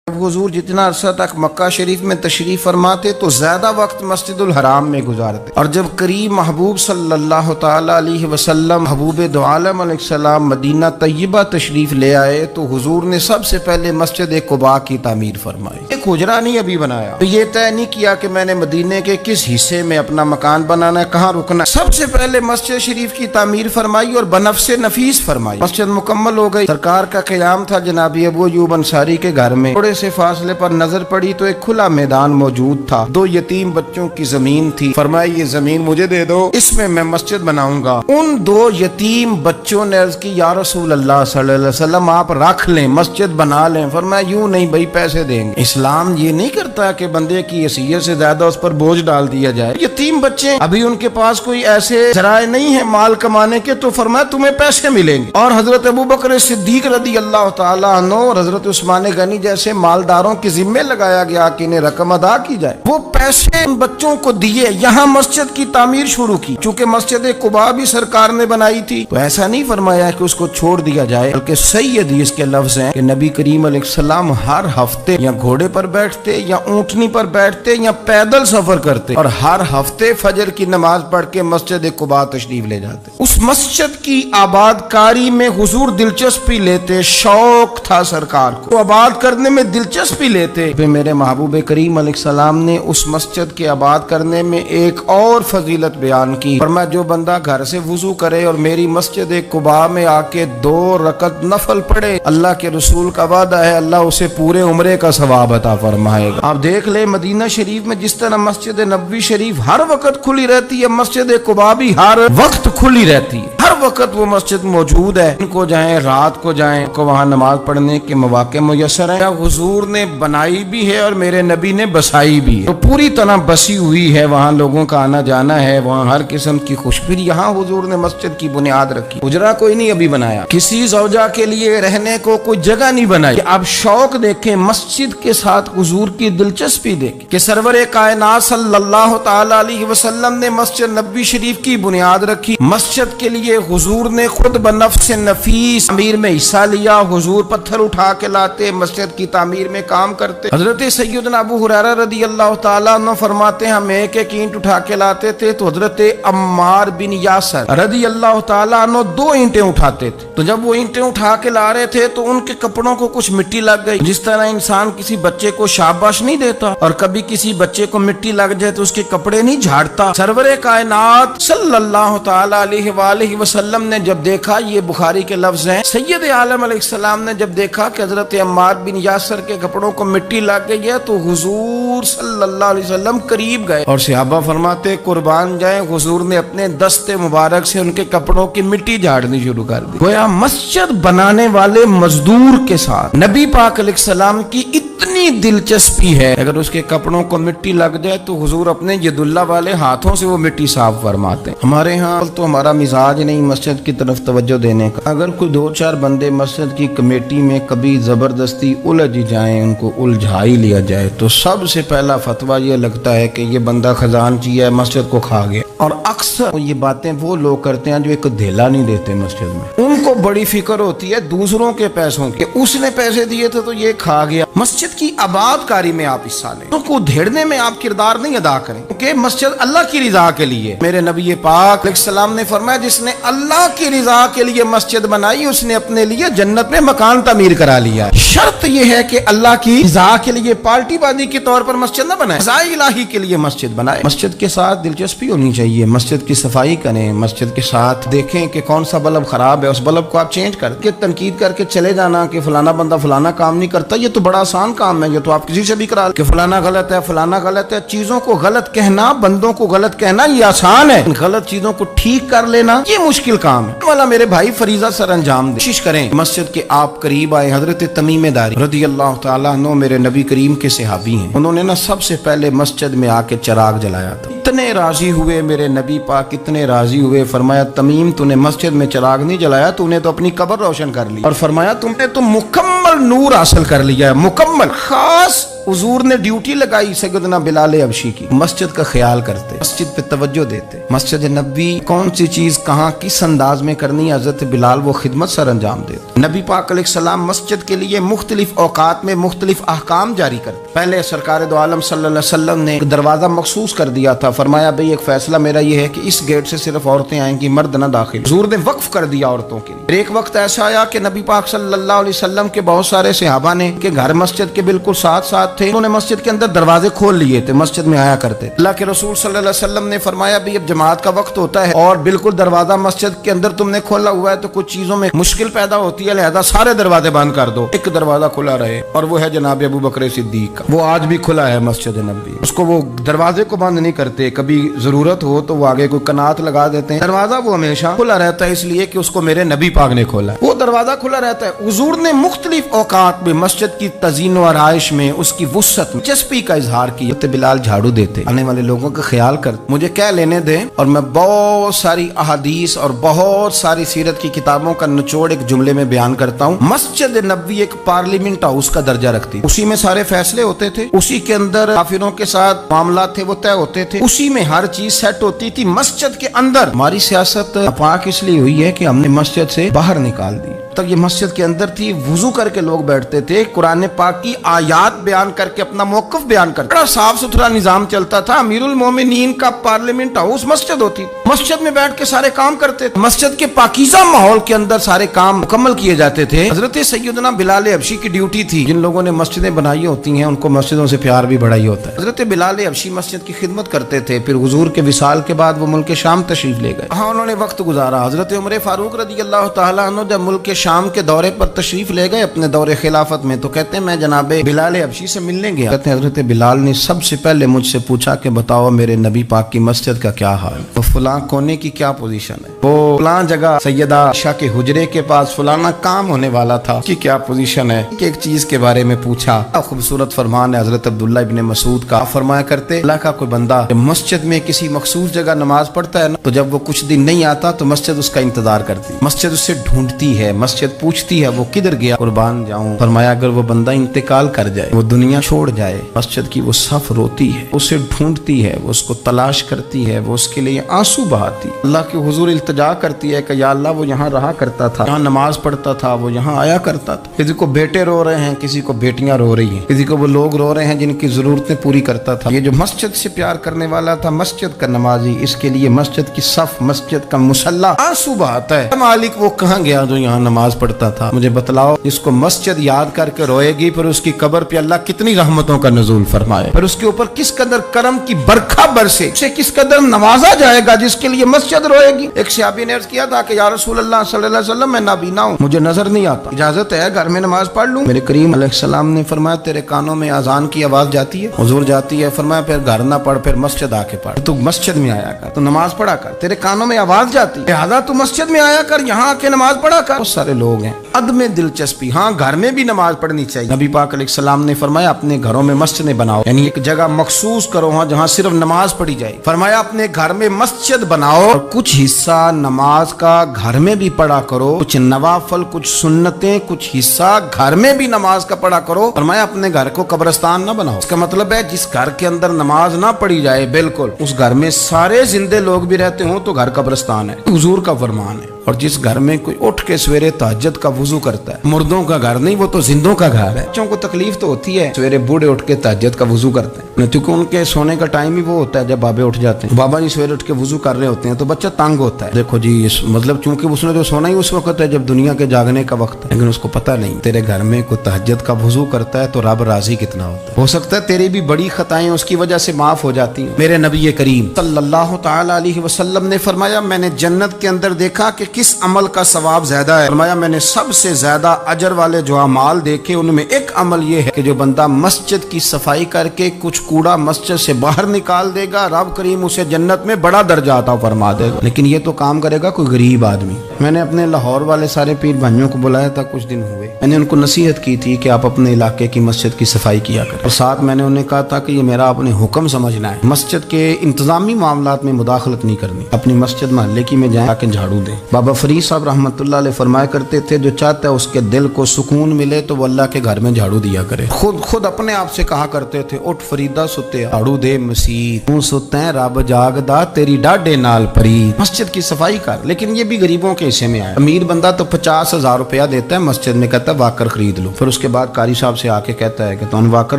حضور جتنا عرصہ تک مکہ شریف میں تشریف فرماتے تو زیادہ وقت مسجد الحرام میں گزارتے، اور جب قریب محبوب صلی اللہ تعالی علیہ وسلم محبوب دو عالم علیہ السلام مدینہ طیبہ تشریف لے آئے تو حضور نے سب سے پہلے مسجد قباء کی تعمیر فرمائی۔ ایک حجرہ نہیں ابھی بنایا، تو یہ طے نہیں کیا کہ میں نے مدینے کے کس حصے میں اپنا مکان بنانا ہے، کہاں رکنا ہے۔ سب سے پہلے مسجد شریف کی تعمیر فرمائی اور بنفس نفیس فرمائی۔ مسجد مکمل ہو گئی، سرکار کا قیام تھا جناب ابو ایوب انصاری کے گھر میں۔ تھوڑے سے فاصلے پر نظر پڑی تو ایک کھلا میدان موجود تھا، 2 یتیم بچوں کی زمین تھی۔ فرمایا یہ زمین مجھے دے دو، اس میں مسجد بناؤں گا۔ ان 2 یتیم بچوں نے عرض کی یا رسول اللہ صلی اللہ علیہ وسلم آپ رکھ لیں، مسجد بنا لیں۔ فرمایا یوں نہیں بھائی، پیسے دیں گے۔ اسلام یہ نہیں کرتا کہ بندے کی حیثیت سے زیادہ اس پر بوجھ ڈال دیا جائے۔ یتیم بچے ابھی ان کے پاس کوئی ایسے ذرائع نہیں ہے مال کمانے کے، تو فرمایا تمہیں پیسے ملیں گے۔ اور حضرت ابوبکر صدیق رضی اللہ تعالیٰ عنہ اور حضرت عثمان غنی جیسے مالداروں کے ذمے لگایا گیا کہ انہیں رقم ادا کی جائے۔ وہ پیسے ان بچوں کو دیے، یہاں مسجد کی تعمیر شروع کی۔ چونکہ مسجد قباء بھی سرکار نے بنائی تھی تو ایسا نہیں فرمایا کہ اس کو چھوڑ دیا جائے، بلکہ صحیح حدیث کے لفظ ہیں کہ نبی کریم علیہ السلام ہر ہفتے یا گھوڑے پر بیٹھتے یا اونٹنی پر بیٹھتے یا پیدل سفر کرتے، اور ہر ہفتے فجر کی نماز پڑھ کے مسجد قباء تشریف لے جاتے۔ اس مسجد کی آباد کاری میں حضور دلچسپی لیتے، شوق تھا سرکار کو، تو آباد کرنے میں دلچسپی لیتے۔ پھر میرے محبوب کریم علیہ السلام نے اس مسجد کے آباد کرنے میں ایک اور فضیلت بیان کی۔ فرمایا جو بندہ گھر سے وضو کرے اور میری مسجد قباء میں آ کے 2 رکعت نفل پڑھے، اللہ کے رسول کا وعدہ ہے اللہ اسے پورے عمرے کا ثواب عطا فرمائے گا۔ آپ دیکھ لیں مدینہ شریف میں جس طرح مسجد نبوی شریف ہر وقت کھلی رہتی ہے، مسجد قباء بھی ہر وقت کھلی رہتی ہے، ہر وقت وہ مسجد موجود ہے۔ ان کو جائیں، رات کو جائیں، کو وہاں نماز پڑھنے کے مواقع میسر ہیں۔ حضور نے بنائی بھی ہے اور میرے نبی نے بسائی بھی ہے، تو پوری طرح بسی ہوئی ہے، وہاں لوگوں کا آنا جانا ہے، وہاں ہر قسم کی خوشبو۔ یہاں حضور نے مسجد کی بنیاد رکھی، حجرہ کوئی نہیں ابھی بنایا، کسی زوجہ کے لیے رہنے کو کوئی جگہ نہیں بنائی۔ اب شوق دیکھیں مسجد کے ساتھ حضور کی دلچسپی دیکھیں کہ سرور کائنات صلی اللہ تعالی علیہ وسلم نے مسجد نبوی شریف کی بنیاد رکھی۔ مسجد کے لیے حضور نے خود بنفس نفیس تعمیر میں حصہ لیا۔ حضور پتھر اٹھا کے لاتے، مسجد کی تعمیر میں کام کرتے۔ حضرت سیدنا ابو ہریرہ رضی اللہ تعالیٰ عنہ فرماتے ہیں ہم ایک اینٹ اٹھا کے لاتے تھے تو حضرت عمار بن یاسر رضی اللہ تعالیٰ عنہ 2 اینٹیں اٹھاتے تھے۔ تو جب وہ اینٹیں اٹھا کے لا رہے تھے تو ان کے کپڑوں کو کچھ مٹی لگ گئی۔ جس طرح انسان کسی بچے کو شاباش نہیں دیتا اور کبھی کسی بچے کو مٹی لگ جائے تو اس کے کپڑے نہیں جھاڑتا، سرور کائنات صلی اللہ تعالیٰ علیہ وآلہ وسلم نے جب دیکھا، یہ بخاری کے لفظ ہیں، سید عالم علیہ السلام نے جب دیکھا کہ حضرت عمار بن یاسر کے کپڑوں کو مٹی لگ گئی ہے تو حضور صلی اللہ علیہ وسلم قریب گئے اور صحابہ فرماتے قربان جائیں، حضور نے اپنے دست مبارک سے ان کے کپڑوں کی مٹی جھاڑنی شروع کر دی۔ گویا مسجد بنانے والے مزدور کے ساتھ نبی پاک علیہ السلام کی اتنی دلچسپی ہے، اگر اس کے کپڑوں کو مٹی لگ جائے تو حضور اپنے ید اللہ والے ہاتھوں سے وہ مٹی صاف فرماتے ہیں۔ ہمارے ہاں تو ہمارا مزاج نہیں مسجد کی طرف توجہ دینے کا، اگر کوئی 2-4 بندے مسجد کی کمیٹی میں کبھی زبردستی الجھ جائیں، ان کو الجھا ہی لیا جائے، تو سب سے پہلا فتویٰ یہ لگتا ہے کہ یہ بندہ خزانچی ہے، مسجد کو کھا گیا۔ اور اکثر یہ باتیں وہ لوگ کرتے ہیں جو ایک دھیلا نہیں دیتے مسجد میں، ان کو بڑی فکر ہوتی ہے دوسروں کے پیسوں کی، اس نے پیسے دیے تھے تو یہ کھا گیا۔ مسجد کی آباد کاری میں آپ حصہ لیں، ان کو دھیڑنے میں آپ کردار نہیں ادا کریں، کیونکہ مسجد اللہ کی رضا کے لیے۔ میرے نبی پاک علیہ السلام نے فرمایا جس نے اللہ کی رضا کے لیے مسجد بنائی اس نے اپنے لیے جنت میں مکان تعمیر کرا لیا۔ شرط یہ ہے کہ اللہ کی رضا کے لیے پارٹی بازی کے طور پر مسجد نہ بنائے، رضا الہی کے لیے مسجد بنائے۔ مسجد کے ساتھ دلچسپی ہونی چاہیے، مسجد کی صفائی کریں، مسجد کے ساتھ دیکھیں کہ کون سا بلب خراب ہے، اس بلب کو آپ چینج کر کے تنقید کر کے چلے جانا کہ فلانا بندہ فلانا کام نہیں کرتا، یہ تو بڑا آسان کام ہے، یہ تو آپ کسی سے بھی کرا کہ فلانا غلط ہے، فلانا غلط ہے۔ چیزوں کو غلط کہنا، بندوں کو غلط کہنا یہ آسان ہے، غلط چیزوں کو ٹھیک کر لینا یہ مشکل کام ہے۔ والا میرے بھائی فریضہ سر انجام دے، کوشش کریں مسجد کے آپ قریب آئے۔ حضرت تمیم داری رضی اللہ تعالیٰ عنہ میرے نبی کریم کے صحابی ہیں، انہوں نے نا سب سے پہلے مسجد میں آ کے چراغ جلایا تھا۔ اتنے راضی ہوئے میرے نبی پاک، اتنے راضی ہوئے، فرمایا تمیم تو نے مسجد میں چراغ نہیں جلایا، تو نے تو اپنی قبر روشن کر لی، اور فرمایا تم نے تو مکمل نور حاصل کر لیا ہے، مکمل۔ خاص حضور نے ڈیوٹی لگائی سیدنا بلال حبشی کی، مسجد کا خیال کرتے، مسجد پہ توجہ دیتے، مسجد نبوی کون سی چیز کہاں کس انداز میں کرنی، حضرت بلال وہ خدمت سر انجام دیتے۔ نبی پاک علیہ السلام مسجد کے لیے مختلف اوقات میں مختلف احکام جاری کرتے۔ پہلے سرکار دو عالم صلی اللہ علیہ وسلم نے ایک دروازہ مخصوص کر دیا تھا، فرمایا بھئی ایک فیصلہ میرا یہ ہے کہ اس گیٹ سے صرف عورتیں آئیں گی، مرد نہ داخل۔ حضور نے وقف کر دیا عورتوں کے لیے۔ ایک وقت ایسا آیا کہ نبی پاک صلی اللہ علیہ وسلم کے بہت سارے صحابہ نے کہ گھر مسجد کے بالکل ساتھ ساتھ تھے، انہوں نے مسجد کے اندر دروازے کھول لیے تھے، مسجد میں آیا کرتے۔ اللہ کے رسول صلی اللہ علیہ وسلم نے فرمایا بھی اب جماعت کا وقت ہوتا ہے اور بالکل دروازہ مسجد کے اندر تم نے کھولا ہوا ہے تو کچھ چیزوں میں مشکل پیدا ہوتی ہے، لہذا سارے دروازے بند کر دو، ایک دروازہ کھلا رہے، اور وہ ہے جناب ابو بکر صدیق کا، وہ آج بھی کھلا ہے مسجد نبوی، اس کو وہ دروازے کو بند نہیں کرتے، کبھی ضرورت ہو تو وہ آگے کوئی کنات لگا دیتے ہیں، دروازہ وہ ہمیشہ کھلا رہتا ہے اس لیے کہ اس کو میرے نبی پاک نے کھولا، وہ دروازہ کھلا رہتا ہے۔ حضور نے مختلف اوقات میں مسجد کی تزئین و آرائش میں اس کی وسعت میں دلچسپی کا اظہار کیا۔ بلال جھاڑو دیتے، آنے والے لوگوں کا خیال کرتے، مجھے کیا لینے دیں، اور میں بہت ساری احادیث اور بہت ساری سیرت کی کتابوں کا نچوڑ ایک جملے میں بیان کرتا ہوں۔ مسجد نبوی ایک پارلیمنٹ ہاؤس کا درجہ رکھتی، اسی میں سارے فیصلے ہوتے تھے، اسی کے اندر کافروں کے ساتھ معاملات تھے وہ طے ہوتے تھے، اسی میں ہر چیز سیٹ ہوتی تھی مسجد کے اندر۔ ہماری سیاست پاک اس لیے ہوئی ہے کہ ہم نے مسجد سے باہر نکال دی، تک یہ مسجد کے اندر تھی، وضو کر کے لوگ بیٹھتے تھے، قرآن پاک کی آیات بیان کر کے اپنا موقف بیان کرتے، بڑا صاف ستھرا نظام چلتا تھا۔ امیر المومنین کا پارلیمنٹ ہاؤس مسجد ہوتی، مسجد میں بیٹھ کے سارے کام کرتے تھے، مسجد کے پاکیزہ ماحول کے اندر سارے کام مکمل کیے جاتے تھے۔ حضرت سیدنا بلال حبشی کی ڈیوٹی تھی، جن لوگوں نے مسجدیں بنائی ہوتی ہیں ان کو مسجدوں سے پیار بھی بڑا ہی ہوتا ہے۔ حضرت بلال حبشی مسجد کی خدمت کرتے تھے، پھر حضور کے وصال کے بعد وہ ملک شام تشریف لے گئے، وہاں انہوں نے وقت گزارا۔ حضرت عمر فاروق رضی اللہ تعالیٰ عنہ جب ملک شام کے دورے پر تشریف لے گئے اپنے دور خلافت میں، تو کہتے ہیں میں جناب بلال حبشی سے ملنے گیا، کہتے ہیں حضرت بلال نے سب سے پہلے مجھ سے پوچھا کہ بتاؤ میرے نبی پاک کی مسجد کا کیا حال، وہ فلاں کونے کی کیا پوزیشن ہے، وہ فلاں جگہ سیدہ عائشہ کے حجرے کے پاس فلانا کام ہونے والا تھا کی کیا پوزیشن ہے، ایک چیز کے بارے میں پوچھا۔ خوبصورت فرمان ہے حضرت عبداللہ ابن مسعود کا، فرمایا کرتے اللہ کا کوئی بندہ جب مسجد میں کسی مخصوص جگہ نماز پڑھتا ہے نا، تو جب وہ کچھ دن نہیں آتا تو مسجد اس کا انتظار کرتی، مسجد اسے ڈھونڈتی ہے، مسجد پوچھتی ہے وہ کدھر گیا، قربان جاؤں۔ فرمایا اگر وہ بندہ انتقال کر جائے، وہ دنیا چھوڑ جائے، مسجد کی وہ صف روتی ہے، اسے ڈھونڈتی ہے، وہ اس کو تلاش کرتی ہے، وہ اس کے لیے آنسو بہاتی، اللہ کے حضور التجا کرتی ہے کہ یا اللہ وہ یہاں رہا کرتا تھا، یہاں نماز پڑھتا تھا، وہ یہاں آیا کرتا تھا۔ کسی کو بیٹے رو رہے ہیں، کسی کو بیٹیاں رو رہی ہیں، کسی کو وہ لوگ رو رہے ہیں جن کی ضرورتیں پوری کرتا تھا۔ یہ جو مسجد سے پیار کرنے والا تھا، مسجد کا نمازی، اس کے لیے مسجد کی صف، مسجد کا مصلی آنسو بہاتا ہے۔ مالک وہ کہاں گیا جو یہاں نماز پڑھتا تھا، مجھے بتلاؤ۔ جس کو مسجد یاد کر کے روئے گی، پھر اس کی قبر پہ اللہ کتنی رحمتوں کا نزول فرمائے، پھر اس کے اوپر کس قدر کرم کی برکھا برسے، اسے کس قدر نوازا جائے گا جس کے لیے مسجد روئے گی۔ ایک صحابی نے عرض کیا تھا کہ یا رسول اللہ صلی اللہ علیہ وسلم میں نابینا ہوں، مجھے نظر نہیں آتا، اجازت ہے گھر میں نماز پڑھ لوں؟ میرے کریم علیہ السلام نے فرمایا تیرے کانوں میں اذان کی آواز جاتی ہے؟ حضور جاتی ہے۔ فرمایا پھر گھر نہ پڑھ، پھر مسجد آ کے پڑھ، تو مسجد میں آیا کر، تو نماز پڑھا کر، تیرے کانوں میں آواز جاتی ہے، لہذا تو مسجد میں آیا کر، یہاں آ کے نماز پڑھا کر۔ بہت سارے لوگ ہیں عدم دلچسپی، ہاں گھر میں بھی نماز پڑھنی چاہیے۔ نبی پاک علیہ السلام نے فرمایا اپنے گھروں میں مسجد بناؤ، یعنی ایک جگہ مخصوص کرو ہاں جہاں صرف نماز پڑھی جائے۔ فرمایا اپنے گھر میں مسجد بناؤ اور کچھ حصہ نماز کا گھر میں بھی پڑھا کرو، کچھ نوافل، کچھ سنتیں، کچھ حصہ گھر میں بھی نماز کا پڑھا کرو۔ فرمایا اپنے گھر کو قبرستان نہ بناؤ، اس کا مطلب ہے جس گھر کے اندر نماز نہ پڑھی جائے، بالکل اس گھر میں سارے زندے لوگ بھی رہتے ہوں تو گھر قبرستان ہے، حضور کا فرمان ہے۔ اور جس گھر میں کوئی اٹھ کے سویرے تہجد کا وضو کرتا ہے، مردوں کا گھر نہیں، وہ تو زندوں کا گھر ہے۔ بچوں کو تکلیف تو ہوتی ہے، سویرے بوڑھے اٹھ کے تہجد کا وضو کرتے ہیں، کیونکہ ان کے سونے کا ٹائم ہی وہ ہوتا ہے جب بابے اٹھ جاتے ہیں، بابا جی سویرے اٹھ کے وضو کر رہے ہوتے ہیں تو بچہ تنگ ہوتا ہے، دیکھو جی مطلب چونکہ اس نے جو سونا ہی اس وقت ہے جب دنیا کے جاگنے کا وقت ہے، لیکن اس کو پتہ نہیں تیرے گھر میں کوئی تہجد کا وضو کرتا ہے تو رب راضی کتنا ہوتا ہے، ہو سکتا ہے تیری بھی بڑی خطائیں اس کی وجہ سے معاف ہو جاتی ہیں۔ میرے نبی کریم صلی اللہ تعالی علیہ وسلم نے فرمایا میں نے جنت کے اندر دیکھا کہ کس عمل کا ثواب زیادہ ہے، فرمایا میں نے سب سے زیادہ اجر والے جو اعمال دیکھے ان میں ایک عمل یہ ہے کہ جو بندہ مسجد کی صفائی کر کے کچھ کوڑا مسجد سے باہر نکال دے گا، رب کریم اسے جنت میں بڑا درجہ عطا فرما دے گا، لیکن یہ تو کام کرے گا کوئی غریب آدمی۔ میں نے اپنے لاہور والے سارے پیر بھائیوں کو بلایا تھا کچھ دن ہوئے، میں نے ان کو نصیحت کی تھی کہ آپ اپنے علاقے کی مسجد کی صفائی کیا کریں، اور ساتھ میں نے انہیں کہا تھا کہ یہ میرا اپنے حکم سمجھنا ہے، مسجد کے انتظامی معاملات میں مداخلت نہیں کرنی، اپنی مسجد محلے کی میں جائیں آ کے جھاڑو دیں۔ بابا فرید صاحب رحمۃ اللہ علیہ فرمایا کرتے تھے جو چاہتا ہے اس کے دل کو سکون ملے تو وہ اللہ کے گھر میں جھاڑو دیا کرے. خود اپنے آپ سے کہا کرتے تھے اٹھ فریدا ستے جھاڑو دے مسیت تو ستے ہیں رب جاگدا تیری ڈاڈے نال پری. مسجد کی صفائی کر. لیکن یہ بھی غریبوں کے حصے میں آیا. امیر بندہ تو 50,000 روپیہ دیتا ہے مسجد میں, کہتا ہے واکر خرید لو. پھر اس کے بعد قاری صاحب سے آ کے کہتا ہے کہ تو واکر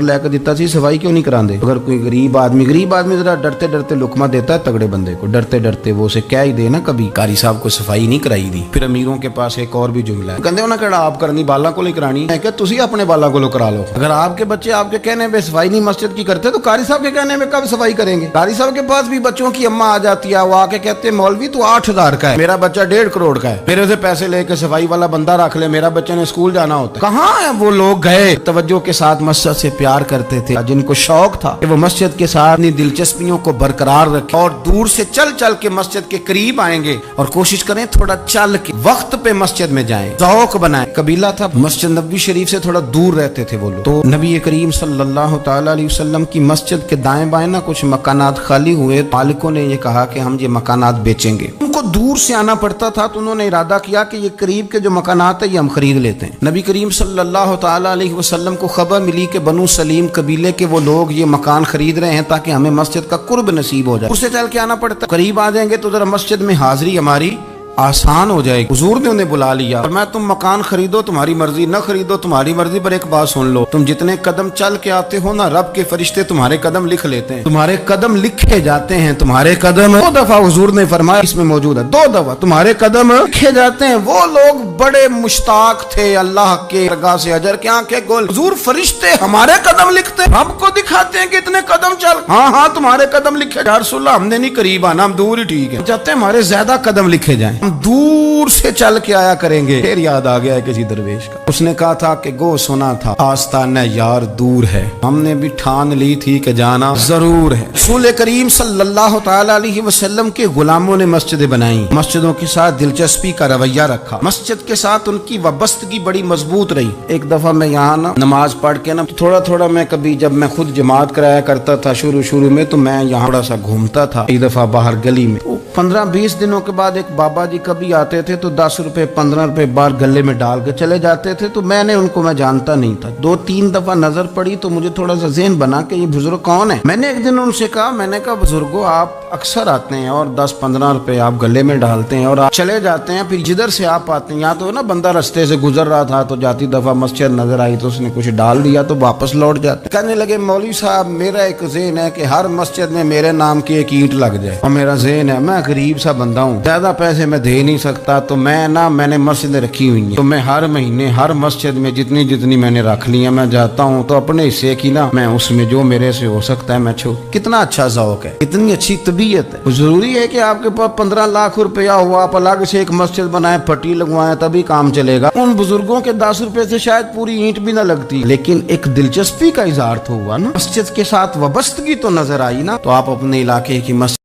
لے کے دیتا سی صفائی کیوں نہیں کراندے. اگر کوئی غریب آدمی ذرا ڈرتے ڈرتے لقمہ دیتا ہے تگڑے بندے کو, ڈرتے ڈرتے وہ اسے کہہ ہی دے نا کبھی قاری صاحب کو صفائی نہیں کرائی دی. پھر امیروں کے پاس ایک اور بھی جملہ ہے, کہندے انہاں کہڑا آپ کرنی بالا کو نہیں کرانی ہے کہ تسی اپنے بالا کو کرا لو. اگر آپ کے بچے آپ کے کہنے پہ صفائی نہیں مسجد کی کرتے تو قاری صاحب کے کہنے میں کب صفائی کریں گے. قاری صاحب کے پاس بھی بچوں کی اماں آ جاتی ہے, وہ آ کے کہتے ہیں مولوی تو 8,000 کا ہے, میرا بچہ 1.5 کروڑ کا ہے, میرے سے پیسے لے کے صفائی والا بندہ رکھ لے, میرا بچے نے اسکول جانا ہوتا ہے. کہاں ہے وہ لوگ گئے توجہ کے ساتھ مسجد سے پیار کرتے تھے, جن کو شوق تھا کہ وہ مسجد کے ساتھ اپنی دلچسپیوں کو برقرار رکھیں اور دور سے چل چل کے مسجد کے قریب آئیں گے اور کوشش کریں تھوڑا چل کے وقت پہ مسجد میں جائیں, ذوق بنائیں. قبیلہ تھا مسجد نبوی شریف سے تھوڑا دور رہتے تھے وہ لوگ, تو نبی کریم صلی اللہ تعالی علیہ وسلم کی مسجد کے دائیں بائیں نا کچھ مکانات خالی ہوئے. مالکوں نے یہ کہا کہ ہم یہ مکانات بیچیں گے. ان کو دور سے آنا پڑتا تھا تو انہوں نے ارادہ کیا کہ یہ قریب کے جو مکانات ہیں یہ ہم خرید لیتے ہیں. نبی کریم صلی اللہ تعالی علیہ وسلم کو خبر ملی کہ بنو سلیم قبیلے کے وہ لوگ یہ مکان خرید رہے ہیں تاکہ ہمیں مسجد کا قرب نصیب ہو جائے. اس سے چل کے آنا پڑتا, قریب آ جائیں گے تو ذرا مسجد میں حاضری ہماری آسان ہو جائے گی. حضور نے انہیں بلا لیا اور میں تم مکان خریدو تمہاری مرضی, نہ خریدو تمہاری مرضی, پر ایک بات سن لو, تم جتنے قدم چل کے آتے ہو نا رب کے فرشتے تمہارے قدم لکھ لیتے ہیں, تمہارے قدم لکھے جاتے ہیں. تمہارے قدم 2 دفعہ حضور نے فرمایا, اس میں موجود ہے 2 دفعہ تمہارے قدم لکھے جاتے ہیں. وہ لوگ بڑے مشتاق تھے اللہ کے درگاہ سے اجر کے آنکھیں گول, حضور فرشتے ہمارے قدم لکھتے, رب کو دکھاتے ہیں کہ اتنے قدم چل, ہاں تمہارے قدم لکھے. یا رسول اللہ ہم نے نہیں قریب آنا, ہم دور ہی ٹھیک ہے, چاہتے ہیں ہمارے زیادہ قدم لکھے جائیں, دور سے چل کے آیا کریں گے. پھر یاد آ گیا ہے کسی درویش کا, اس نے کہا تھا کہ گو سنا تھا آستانہ یار دور ہے, ہم نے بھی ٹھان لی تھی کہ جانا ضرور ہے. رسول کریم صلی اللہ تعالی علیہ وسلم کے غلاموں نے مسجدیں بنائیں, مسجدوں کے ساتھ دلچسپی کا رویہ رکھا, مسجد کے ساتھ ان کی وابستگی بڑی مضبوط رہی. ایک دفعہ میں یہاں نا نماز پڑھ کے نا تھوڑا میں کبھی جب میں خود جماعت کرایا کرتا تھا شروع میں, تو میں یہاں تھوڑا سا گھومتا تھا. ایک دفعہ باہر گلی میں 15-20 دنوں کے بعد ایک بابا جی کبھی آتے تھے تو 10 روپے 15 روپے بار گلے میں ڈال کے چلے جاتے تھے. تو میں نے ان کو, میں جانتا نہیں تھا, 2-3 دفعہ نظر پڑی تو مجھے تھوڑا سا ذہن بنا کہ یہ بزرگ کون ہے. میں نے ایک دن ان سے کہا, میں نے کہا بزرگوں آپ اکثر آتے ہیں اور 10-15 روپے آپ گلے میں ڈالتے ہیں اور آپ چلے جاتے ہیں, پھر جدھر سے آپ آتے ہیں, یا تو نا بندہ رستے سے گزر رہا تھا تو جاتی دفعہ مسجد نظر آئی تو اس نے کچھ ڈال دیا تو واپس لوٹ جاتے. کہنے لگے مولوی صاحب میرا ایک ذہن ہے کہ ہر مسجد میں میرے نام کی ایک اینٹ لگ جائے, اور میرا ذہن ہے میں غریب سا بندہ ہوں, زیادہ پیسے میں دے نہیں سکتا, تو میں نے مسجدیں رکھی ہوئی ہیں, تو میں ہر مہینے ہر مسجد میں جتنی میں نے رکھ لی ہیں میں جاتا ہوں, تو اپنے حصے کی نا میں اس میں جو میرے سے ہو سکتا ہے میں چھوڑ. کتنا اچھا ذوق ہے, اتنی اچھی طبیعت ہے. ضروری ہے کہ آپ کے پاس 15 لاکھ روپیہ ہوا, آپ الگ سے ایک مسجد بنائیں, پٹی لگوائیں, تبھی کام چلے گا. ان بزرگوں کے 10 روپے سے شاید پوری اینٹ بھی نہ لگتی, لیکن ایک دلچسپی کا اظہار تو ہوا نا, مسجد کے ساتھ وابستگی تو نظر آئی نا. تو آپ اپنے علاقے کی مسجد